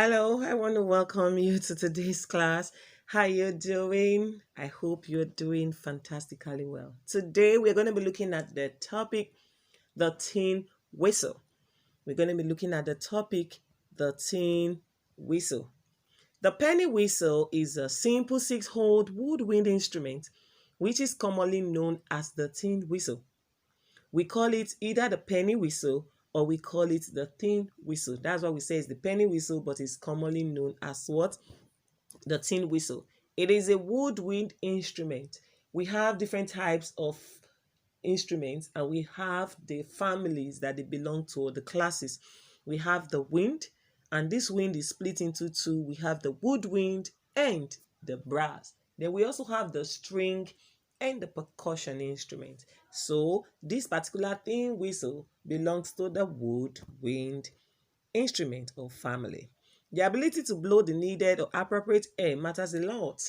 Hello, I want to welcome you to today's class. How you doing? I hope you're doing fantastically well. Today we're going to be looking at the topic, the tin whistle. We're going to be looking at the topic, the tin whistle. The penny whistle is a simple six-holed woodwind instrument which is commonly known as the tin whistle. We call it either the penny whistle or we call it the tin whistle. That's what we say is the penny whistle, but it's commonly known as what? The tin whistle. It is a woodwind instrument. We have different types of instruments and we have the families that they belong to, or the classes. We have the wind, and this wind is split into two. We have the woodwind and the brass. Then we also have the string and the percussion instrument. So this particular tin whistle belongs to the woodwind instrument or family. The ability to blow the needed or appropriate air matters a lot.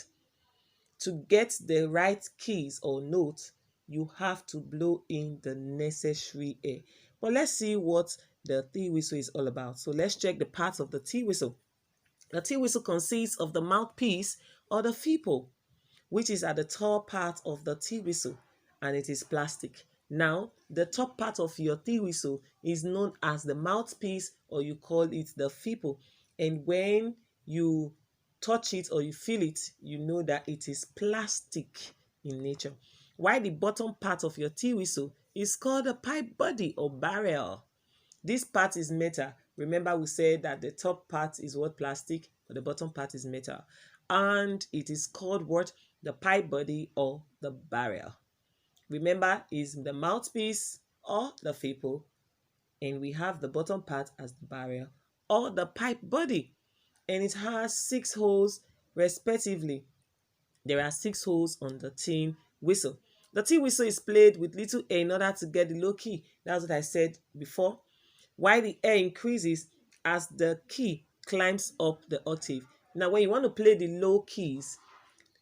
To get the right keys or notes, you have to blow in the necessary air. But let's see what the tea whistle is all about. So let's check the parts of the tea whistle. The tea whistle consists of the mouthpiece or the fipple, which is at the top part of the tea whistle, and it is plastic. Now, the top part of your tea whistle is known as the mouthpiece, or you call it the fipple. And when you touch it or you feel it, you know that it is plastic in nature. While the bottom part of your tea whistle is called a pipe body or barrel. This part is metal. Remember we said that the top part is what? Plastic, but the bottom part is metal. And it is called what? The pipe body or the barrel. Remember, is the mouthpiece or the fipple, and we have the bottom part as the barrel or the pipe body, and it has 6 holes respectively. There are 6 holes on the tin whistle. The tin whistle is played with little air in order to get the low key. That's what I said before. While the air increases as the key climbs up the octave. Now, when you want to play the low keys,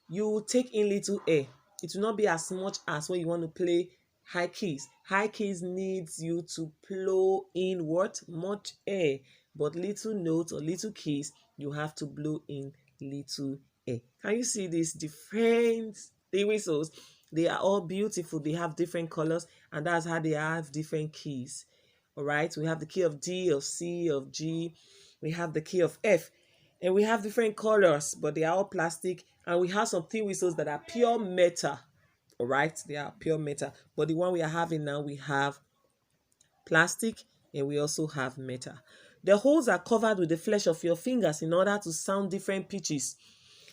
you take in little air. It will not be as much as when you want to play high keys. High keys needs you to blow in what? Much air. But little notes or little keys, you have to blow in little air. Can you see these different whistles? They are all beautiful. They have different colors, and that's how they have different keys. All right, we have the key of D, of C, of G. We have the key of F. And we have different colors, but they are all plastic. And we have some tin whistles that are pure metal. All right, they are pure metal. But the one we are having now, we have plastic and we also have metal. The holes are covered with the flesh of your fingers in order to sound different pitches.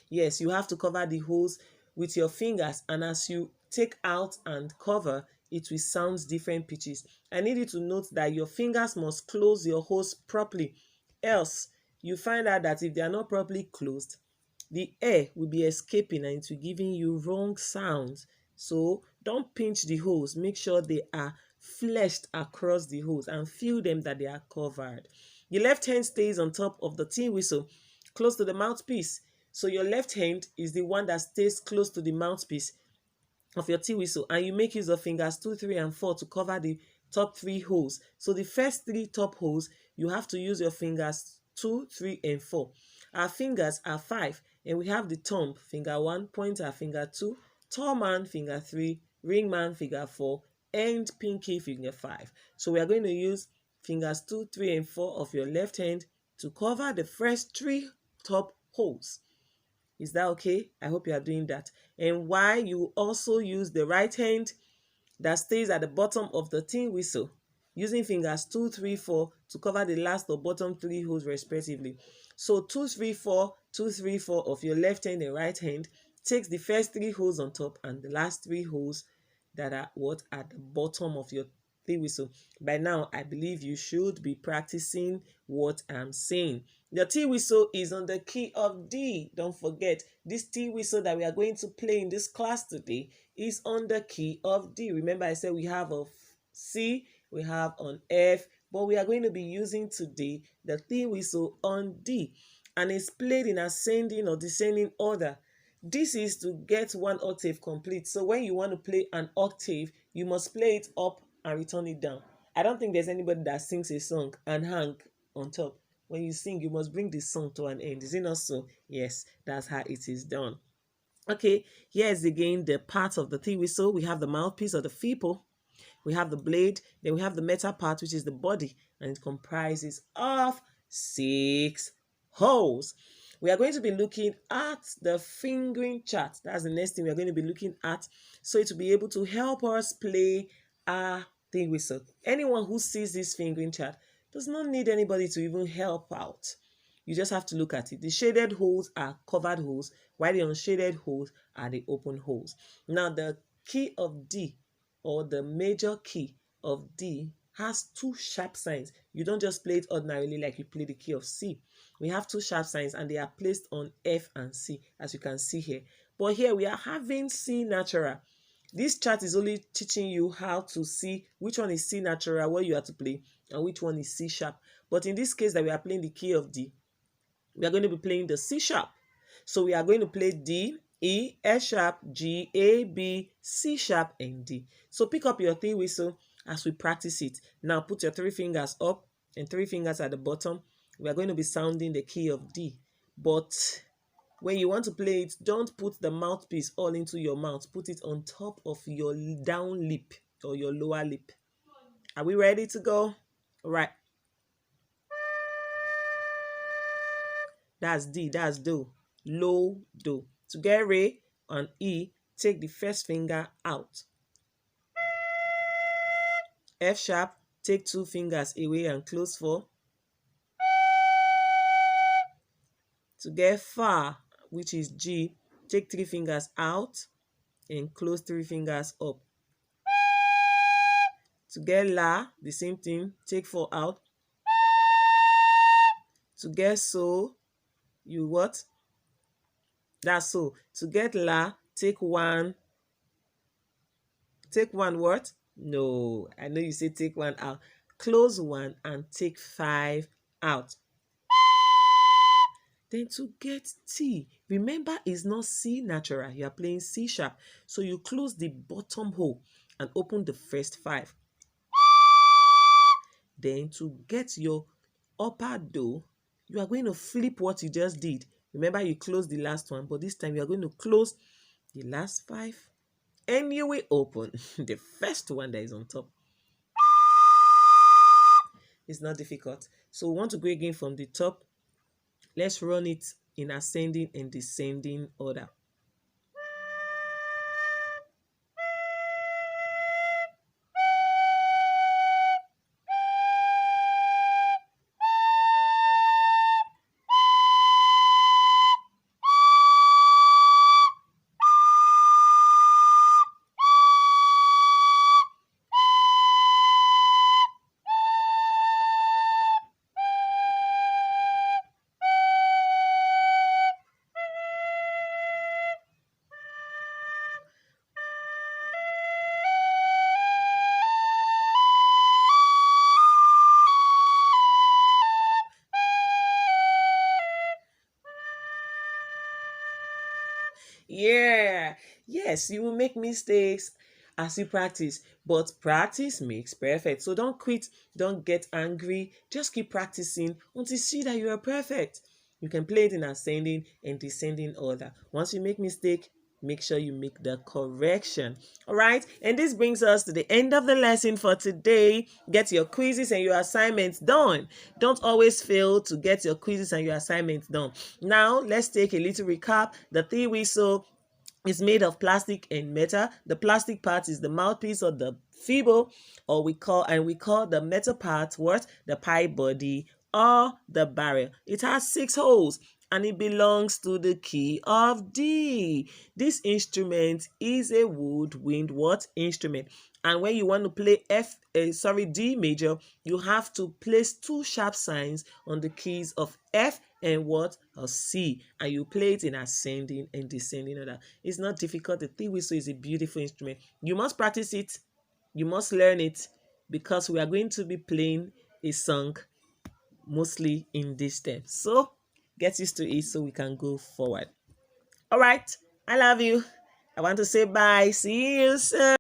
Yes, you have to cover the holes with your fingers, and as you take out and cover, it will sound different pitches. I need you to note that your fingers must close your holes properly, else you find out that if they are not properly closed, the air will be escaping and it will giving you wrong sounds. So don't pinch the holes. Make sure they are fleshed across the holes and feel them that they are covered. The left hand stays on top of the tin whistle, close to the mouthpiece. So your left hand is the one that stays close to the mouthpiece of your tin whistle, and you make use of fingers 2, 3, and 4 to cover the top 3 holes. So the first 3 top holes, you have to use your fingers 2, 3, and 4. Our fingers are 5, and we have the thumb, finger 1, pointer, finger 2, tall man, finger 3, ring man, finger 4, and pinky, finger 5. So we are going to use fingers 2, 3, and 4 of your left hand to cover the first 3 top holes. Is that okay? I hope you are doing that. And why you also use the right hand that stays at the bottom of the tin whistle, using fingers 2, 3, 4 to cover the last or bottom 3 holes respectively. So 2, 3, 4, 2, 3, 4 of your left hand and right hand takes the first 3 holes on top and the last 3 holes that are what at the bottom of your tin whistle. By now, I believe you should be practicing what I'm saying. The tea whistle is on the key of D. Don't forget, this tea whistle that we are going to play in this class today is on the key of D. Remember, I said we have a C, we have on F, but we are going to be using today the tea whistle on D. And it's played in ascending or descending order. This is to get one octave complete. So when you want to play an octave, you must play it up and return it down. I don't think there's anybody that sings a song and hang on top. When you sing, you must bring the song to an end. Is it not so? Yes, that's how it is done. Okay, here's again the part of the tea whistle. We have the mouthpiece or the feeble. We have the blade. Then we have the metal part, which is the body. And it comprises of 6 holes. We are going to be looking at the fingering chart. That's the next thing we are going to be looking at. So it will be able to help us play a tea whistle. Anyone who sees this fingering chart does not need anybody to even help out. You just have to look at it. The shaded holes are covered holes, while the unshaded holes are the open holes. Now, the key of D, or the major key of D, has 2 sharp signs. You don't just play it ordinarily like you play the key of C. We have 2 sharp signs and they are placed on F and C, as you can see here. But here we are having C natural. This chart is only teaching you how to see which one is C natural, what you have to play, and which one is C sharp. But in this case that we are playing the key of D, we are going to be playing the C sharp. So we are going to play D, E, F sharp, G, A, B, C sharp, and D. So pick up your tea whistle as we practice it. Now put your 3 fingers up and 3 fingers at the bottom. We are going to be sounding the key of D. But when you want to play it, don't put the mouthpiece all into your mouth. Put it on top of your down lip or your lower lip. Are we ready to go? All right. That's D, that's Do. Low, Do. To get Re on E, take the first finger out. F sharp, take 2 fingers away and close 4. To get Fa, which is G, take 3 fingers out and close 3 fingers up. To get La, the same thing, take 4 out. To get So, you what? That's So. To get La, take 1. Take 1 what? No, I know you say take 1 out. Close 1 and take 5 out. Then to get T, remember it's not C natural. You are playing C sharp. So you close the bottom hole and open the first 5. Then to get your upper Do, you are going to flip what you just did. Remember you closed the last one, but this time you are going to close the last 5 and you will open the first one that is on top. It's not difficult. So we want to go again from the top. Let's run it in ascending and descending order. Yeah, yes, you will make mistakes as you practice, but practice makes perfect. So don't quit, don't get angry, just keep practicing until you see that you are perfect. You can play it in ascending and descending order. Once you make mistake, make sure you make the correction. All right, and this brings us to the end of the lesson for today. Get your quizzes and your assignments done. Don't always fail to get your quizzes and your assignments done. Now let's take a little recap. The tea whistle is made of plastic and metal. The plastic part is the mouthpiece or the feeble, or we call the metal part what? The pipe body or the barrel. It has 6 holes and it belongs to the key of D. This instrument is a woodwind what instrument? And when you want to play D major, you have to place 2 sharp signs on the keys of F and what? Or C. And you play it in ascending and descending order. It's not difficult. The tea whistle is a beautiful instrument. You must practice it. You must learn it because we are going to be playing a song mostly in this term. So get used to it so we can go forward. All right. I love you. I want to say bye. See you soon.